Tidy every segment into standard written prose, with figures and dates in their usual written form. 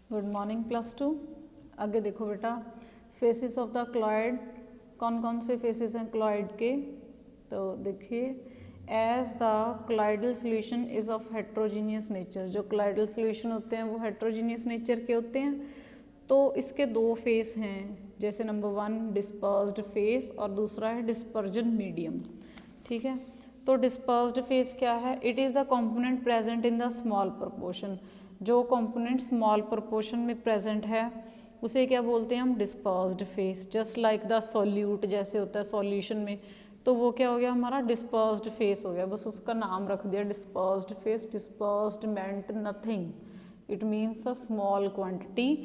Good morning plus two. आगे देखो बेटा, फेसिस ऑफ द क्लॉइड, कौन कौन से फेसिस हैं क्लॉइड के। तो देखिए, as the colloidal solution is of heterogeneous nature, जो क्लाइडल सोल्यूशन होते हैं वो हेट्रोजीनियस नेचर के होते हैं। तो इसके दो फेस हैं, जैसे नंबर 1 डिस्पर्स्ड फेस और दूसरा है डिस्पर्जन मीडियम। ठीक है, तो डिस्पर्स्ड फेस क्या है? It is the component present in the small proportion, जो कंपोनेंट स्मॉल प्रोपोर्शन में प्रेजेंट है उसे क्या बोलते हैं हम? Dispersed phase. Just like the solute जैसे होता है सॉल्यूशन में, तो वो क्या हो गया हमारा? डिस्पर्स्ड फेस हो गया, बस उसका नाम रख दिया dispersed phase. Dispersed meant nothing, it means a small quantity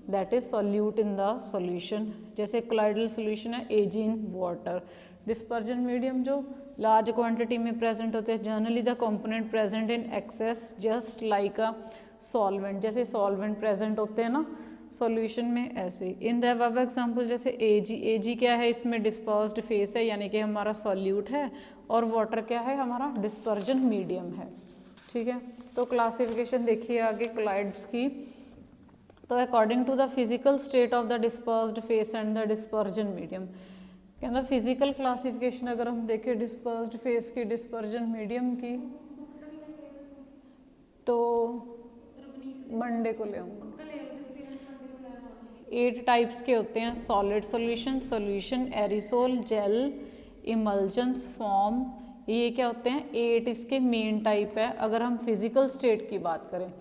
that is solute in the solution. जैसे क्लाइडल सॉल्यूशन है AG in water. Dispersion medium जो लार्ज क्वांटिटी में प्रेजेंट होते हैं, generally the component present in excess just like a solvent, जैसे solvent present होते हैं ना सॉल्यूशन में, ऐसे। इन द अबव एग्जांपल जैसे AG क्या है? इसमें डिस्पर्स्ड फेस है, यानी कि हमारा सॉल्यूट है, और वाटर क्या है? हमारा डिस्पर्जन मीडियम है। ठीक है, तो क्लासिफिकेशन देखिए आगे क्लाइड्स की। तो according to the physical state of the dispersed phase and the dispersion medium, कहना फिजिकल क्लासिफिकेशन अगर हम देखें डिस्पर्स्ड फेस की, डिस्पर्जन मीडियम की, तो मंडे को ले आऊँगा। 8 टाइप्स के होते हैं: solid solution, solution, aerosol, gel, emulsions, foam. ये क्या होते हैं? 8 इसके मेन टाइप है। अगर हम फिजिकल स्टेट की बात करें,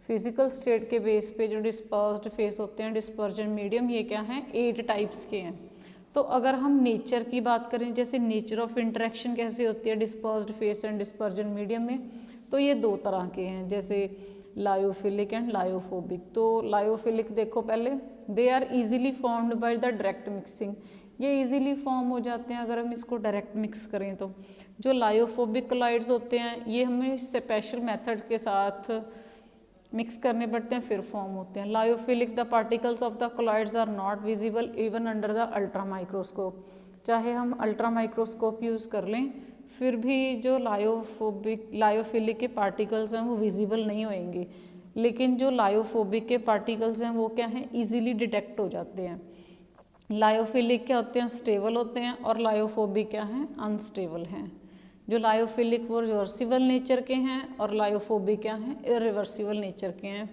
फिजिकल स्टेट के बेस पे जो डिस्पर्स्ड फेस होते हैं, डिस्पर्जन मीडियम, ये क्या हैं? 8 टाइप्स के हैं। तो अगर हम नेचर की बात करें, जैसे नेचर ऑफ इंटरेक्शन कैसे होती है dispersed phase and dispersion medium में, तो ये 2 तरह के हैं, जैसे लायोफिलिक एंड लायोफोबिक। तो लायोफिलिक देखो पहले, they are easily formed by the direct mixing, ये इजीली फॉर्म हो जाते हैं अगर हम इसको डायरेक्ट मिक्स करें तो। जो लायोफोबिक क्लाइड्स होते हैं ये हमें स्पेशल मेथड के साथ मिक्स करने पड़ते हैं, फिर फॉर्म होते हैं। Lyophilic, the particles of the colloids are not visible even under the ultra microscope, चाहे हम अल्ट्रा माइक्रोस्कोप यूज़ कर लें फिर भी जो लायोफिलिक के पार्टिकल्स हैं वो विजिबल नहीं होंगे। लेकिन जो लायोफोबिक के पार्टिकल्स हैं वो क्या हैं? इजीली डिटेक्ट हो जाते हैं। लायोफिलिक क्या होते हैं? स्टेबल होते हैं, और लायोफोबिक क्या हैं? अनस्टेबल हैं। जो लायोफिलिक वो रिवर्सिबल नेचर के हैं, और लायोफोबिक क्या हैं? इरिवर्सिबल नेचर के हैं।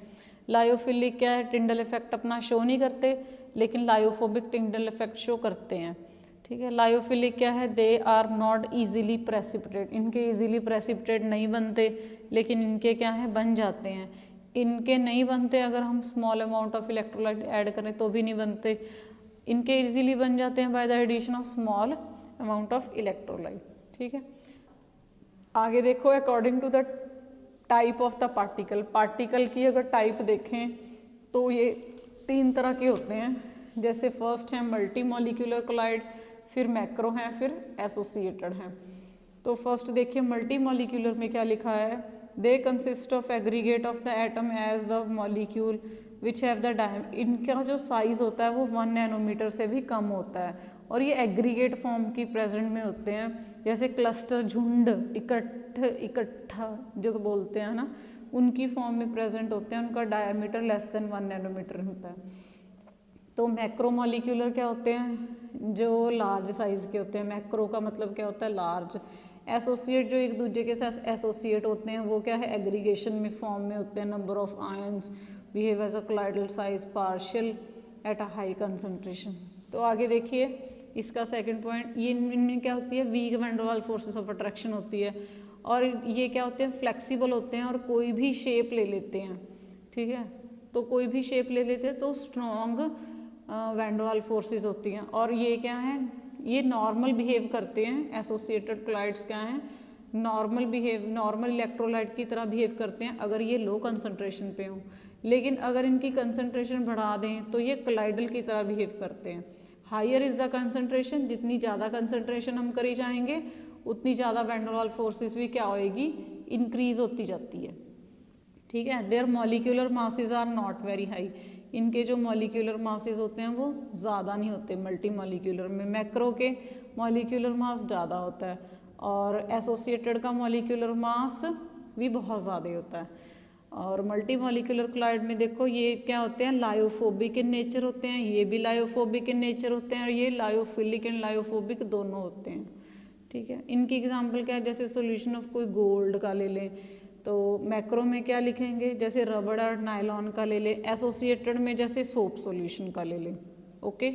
लायोफिलिक क्या है? टिंडल इफेक्ट अपना शो नहीं करते, लेकिन लायोफोबिक टिंडल इफेक्ट शो करते हैं। ठीक है, लायोफिलिक क्या है? They are not easily precipitate, इनके इजीली प्रेसिपिटेट नहीं बनते, लेकिन इनके क्या है? बन जाते हैं। इनके नहीं बनते अगर हम small amount of electrolyte add करें तो भी नहीं बनते, इनके इजीली बन जाते हैं by the addition of small amount of electrolyte. ठीक है, आगे देखो, according to the type of the particle, particle की अगर टाइप देखें तो ये 3 तरह के होते हैं। जैसे फर्स्ट है मल्टी मॉलिक्यूलर क्लाइड, फिर मैक्रो हैं, फिर एसोसिएटेड हैं। तो फर्स्ट देखिए मल्टी मॉलिक्यूलर में क्या लिखा है? They consist of aggregate of the atom as the molecule which have the इनका जो साइज होता है वो 1 नैनोमीटर से भी कम होता है, और ये एग्रीगेट फॉर्म की प्रेजेंट में होते हैं। जैसे क्लस्टर, झुंड, इकट्ठा जो बोलते हैं ना, उनकी फॉर्म में प्रेजेंट होते हैं। उनका डायमीटर लेस देन 1 नैनोमीटर होता है। तो मैक्रो मॉलिक्यूलर क्या होते हैं? जो लार्ज साइज के होते हैं। मैक्रो का मतलब क्या होता है? लार्ज। एसोसिएट जो एक दूसरे के साथ एसोसिएट होते हैं वो क्या है? एग्रीगेशन में फॉर्म में होते हैं। Number of ions behave as a colloidal size particle at a high concentration. तो आगे देखिए इसका सेकंड पॉइंट, ये इनमें क्या होती है? Weak van der Waals forces of attraction होती है, और ये क्या होते हैं? फ्लेक्सिबल होते हैं और कोई भी शेप ले लेते हैं। ठीक है, तो कोई भी शेप ले लेते हैं तो strong van der Waals forces होती हैं। और ये क्या है? ये नॉर्मल बिहेव करते हैं। एसोसिएटेड क्लाइड्स क्या हैं? नॉर्मल इलेक्ट्रोलाइट की तरह बिहेव करते हैं अगर ये लो कंसंट्रेशन पे हों, लेकिन अगर इनकी कंसंट्रेशन बढ़ा दें तो ये क्लाइडल की तरह बिहेव करते हैं। हायर इज द कंसंट्रेशन, जितनी ज़्यादा कंसंट्रेशन हम करी जाएंगे उतनी ज़्यादा वैन डर वाल्स फोर्सेस भी क्या होएगी? इंक्रीज होती जाती है। ठीक है, there molecular masses are not very high, इनके जो मॉलिक्यूलर मासेस होते हैं वो ज़्यादा नहीं होते मल्टी मॉलिक्यूलर में। मैक्रो के मॉलिक्यूलर मास ज़्यादा होता है, और एसोसिएटेड का मॉलिक्यूलर मास भी बहुत ज़्यादा होता है। और मल्टी मॉलिक्यूलर क्लाइड में देखो ये क्या होते हैं, लायोफोबिक इन नेचर होते हैं, ये भी लायोफोबिक इन नेचर होते हैं, और ये लायोफिलिक एंड लायोफोबिक दोनों होते हैं। ठीक है, इनकी एग्जांपल क्या है, जैसे सॉल्यूशन ऑफ कोई गोल्ड का ले लें तो मैक्रो में क्या लिखेंगे, जैसे रबड़ और नायलॉन का ले लें, एसोसिएटेड में जैसे सोप सॉल्यूशन का ले लें। ओके।